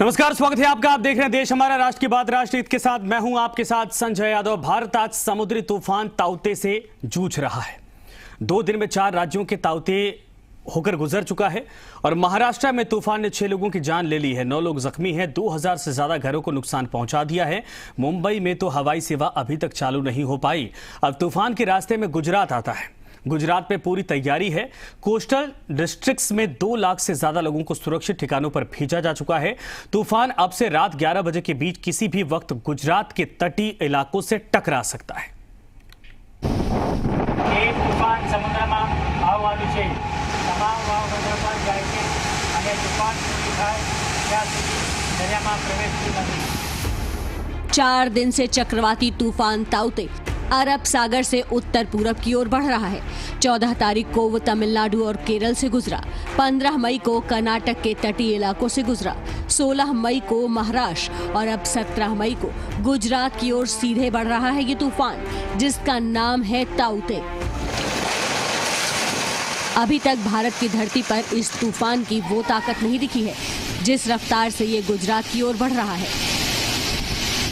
नमस्कार, स्वागत है आपका। आप देख रहे हैं देश हमारा, राष्ट्र की बात राष्ट्रहित के साथ मैं हूं आपके साथ संजय यादव। भारत आज समुद्री तूफान ताउते से जूझ रहा है। 2 दिन में 4 राज्यों के ताउते होकर गुजर चुका है और महाराष्ट्र में तूफान ने 6 लोगों की जान ले ली है। 9 लोग जख्मी हैं। 2000 से ज्यादा घरों को नुकसान पहुंचा दिया है। मुंबई में तो हवाई सेवा अभी तक चालू नहीं हो पाई। अब तूफान के रास्ते में गुजरात आता है। गुजरात में पूरी तैयारी है। कोस्टल डिस्ट्रिक्ट्स में 2 लाख से ज्यादा लोगों को सुरक्षित ठिकानों पर भेजा जा चुका है। तूफान अब से रात 11 बजे के बीच किसी भी वक्त गुजरात के तटीय इलाकों से टकरा सकता है। तूफान समुद्र में આવવાનું છે। તમામ વાવાઝોડા પર જાય છે અને તૂફાન સુધી થાય ત્યાં સુધી દરિયામાં પ્રવેશતું નથી। 4 दिन से चक्रवाती तूफान ताउते अरब सागर से उत्तर पूरब की ओर बढ़ रहा है। 14 तारीख को वो तमिलनाडु और केरल से गुजरा। 15 मई को कर्नाटक के तटीय इलाकों से गुजरा। 16 मई को महाराष्ट्र और अब 17 मई को गुजरात की ओर सीधे बढ़ रहा है ये तूफान, जिसका नाम है ताउते। अभी तक भारत की धरती पर इस तूफान की वो ताकत नहीं दिखी है जिस रफ्तार से ये गुजरात की ओर बढ़ रहा है।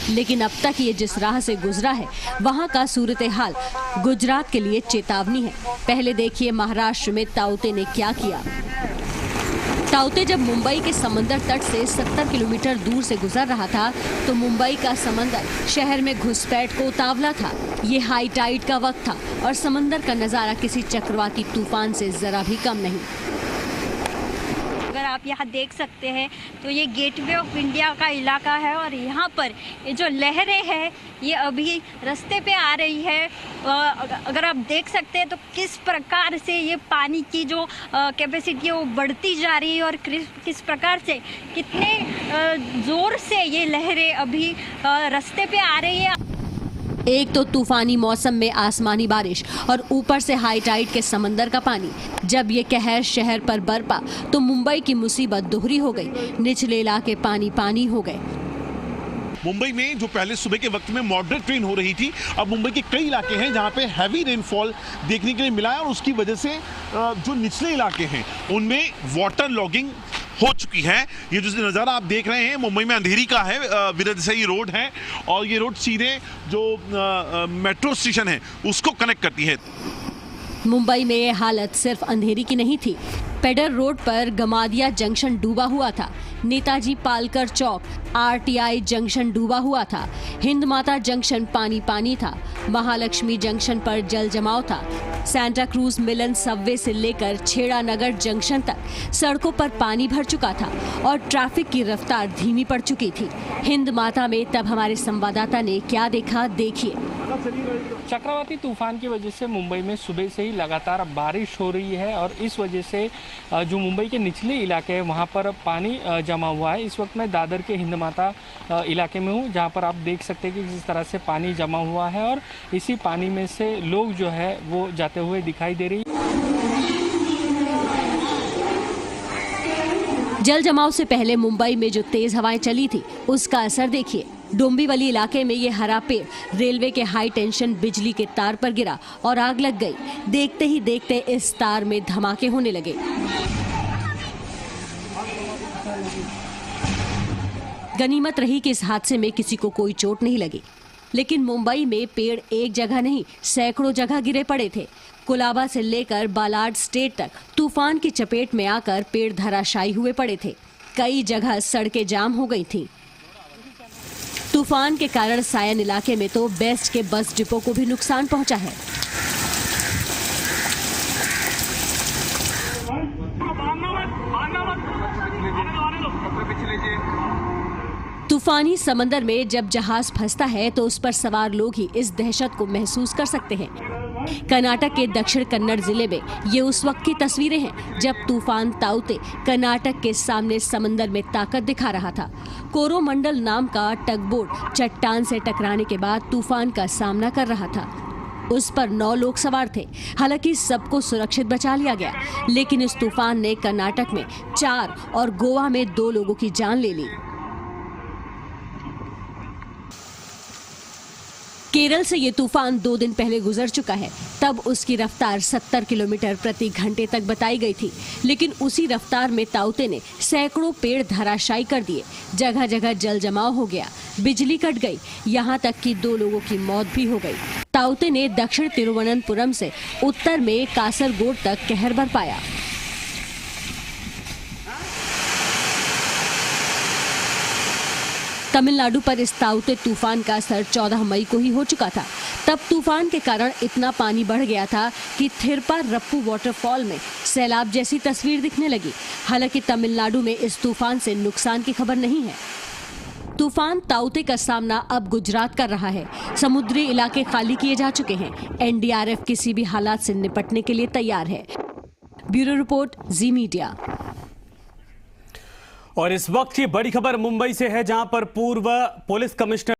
लेकिन अब तक ये जिस राह से गुजरा है वहाँ का सूरत हाल गुजरात के लिए चेतावनी है। पहले देखिए महाराष्ट्र में ताउते ने क्या किया। ताउते जब मुंबई के समंदर तट से 70 किलोमीटर दूर से गुजर रहा था तो मुंबई का समंदर शहर में घुसपैठ को उतावला था। ये हाई टाइड का वक्त था और समंदर का नजारा किसी चक्रवाती तूफान से जरा भी कम नहीं। अगर आप यहाँ देख सकते हैं तो ये गेटवे ऑफ इंडिया का इलाका है और यहाँ पर ये जो लहरें हैं ये अभी रास्ते पे आ रही है। अगर आप देख सकते हैं तो किस प्रकार से ये पानी की जो कैपेसिटी है वो बढ़ती जा रही है और किस प्रकार से कितने ज़ोर से ये लहरें अभी रास्ते पे आ रही है। एक तो तूफानी मौसम में आसमानी बारिश और ऊपर से हाई टाइड के समंदर का पानी। जब ये कहर शहर पर बरपा तो मुंबई की मुसीबत दोहरी हो गई। निचले इलाके पानी पानी हो गए। मुंबई में जो पहले सुबह के वक्त में मॉडरेट रेन हो रही थी, अब मुंबई के कई इलाके हैं जहां पे हैवी रेनफॉल देखने के लिए मिला है और उसकी वजह से जो निचले इलाके हैं उनमें वाटर लॉगिंग हो चुकी है। ये जो नज़ारा आप देख रहे हैं मुंबई में अंधेरी का है। वीर देसाई रोड है और ये रोड सीधे जो मेट्रो स्टेशन है उसको कनेक्ट करती है। मुंबई में ये हालत सिर्फ अंधेरी की नहीं थी। पेडर रोड पर गमादिया जंक्शन डूबा हुआ था। नेताजी पालकर चौक आरटीआई जंक्शन डूबा हुआ था। हिंद माता जंक्शन पानी पानी था। महालक्ष्मी जंक्शन पर जल जमाव था। सेंटा क्रूज मिलन सबवे से लेकर छेड़ा नगर जंक्शन तक सड़कों पर पानी भर चुका था और ट्रैफिक की रफ्तार धीमी पड़ चुकी थी। हिंद माता में तब हमारे संवाददाता ने क्या देखा, देखिए। चक्रवाती तूफान की वजह से मुंबई में सुबह से ही लगातार बारिश हो रही है और इस वजह से जो मुंबई के निचले इलाके हैं वहाँ पर पानी जमा हुआ है। इस वक्त मैं दादर के हिंद माता इलाके में हूँ जहाँ पर आप देख सकते हैं कि किस तरह से पानी जमा हुआ है और इसी पानी में से लोग जो है वो जाते हुए दिखाई दे रही है। जल जमाव से पहले मुंबई में जो तेज हवाएं चली थी उसका असर देखिए। डोंबिवली इलाके में ये हरा पेड़ रेलवे के हाई टेंशन बिजली के तार पर गिरा और आग लग गई। देखते ही देखते इस तार में धमाके होने लगे। गनीमत रही कि इस हादसे में किसी को कोई चोट नहीं लगी। लेकिन मुंबई में पेड़ एक जगह नहीं सैकड़ों जगह गिरे पड़े थे। कुलाबा से लेकर बालाड स्टेट तक तूफान की चपेट में आकर पेड़ धराशायी हुए पड़े थे। कई जगह सड़कें जाम हो गई थीं। तूफान के कारण सायन इलाके में तो बेस्ट के बस डिपो को भी नुकसान पहुंचा है। तूफानी समंदर में जब जहाज फंसता है तो उस पर सवार लोग ही इस दहशत को महसूस कर सकते हैं। कर्नाटक के दक्षिण कन्नड़ जिले में ये उस वक्त की तस्वीरें हैं जब तूफान ताउते कर्नाटक के सामने समंदर में ताकत दिखा रहा था। कोरोमंडल नाम का टगबोट चट्टान से टकराने के बाद तूफान का सामना कर रहा था। उस पर 9 लोग सवार थे। हालांकि सबको सुरक्षित बचा लिया गया, लेकिन इस तूफान ने कर्नाटक में 4 और गोवा में 2 लोगों की जान ले ली। केरल से ये तूफान 2 दिन पहले गुजर चुका है। तब उसकी रफ्तार 70 किलोमीटर प्रति घंटे तक बताई गई थी, लेकिन उसी रफ्तार में ताउते ने सैकड़ों पेड़ धराशायी कर दिए। जगह जगह जल जमाव हो गया, बिजली कट गई, यहाँ तक कि 2 लोगों की मौत भी हो गई। ताउते ने दक्षिण तिरुवनंतपुरम से उत्तर में कासरगोड तक कहर बरपाया। तमिलनाडु पर इस ताउते तूफान का असर 14 मई को ही हो चुका था। तब तूफान के कारण इतना पानी बढ़ गया था कि थिरपा रप्पू वाटरफॉल में सैलाब जैसी तस्वीर दिखने लगी। हालांकि तमिलनाडु में इस तूफान से नुकसान की खबर नहीं है। तूफान ताउते का सामना अब गुजरात कर रहा है। समुद्री इलाके खाली किए जा चुके हैं। एनडीआरएफ किसी भी हालात से निपटने के लिए तैयार है। ब्यूरो रिपोर्ट, जी मीडिया। और इस वक्त की बड़ी खबर मुंबई से है, जहां पर पूर्व पुलिस कमिश्नर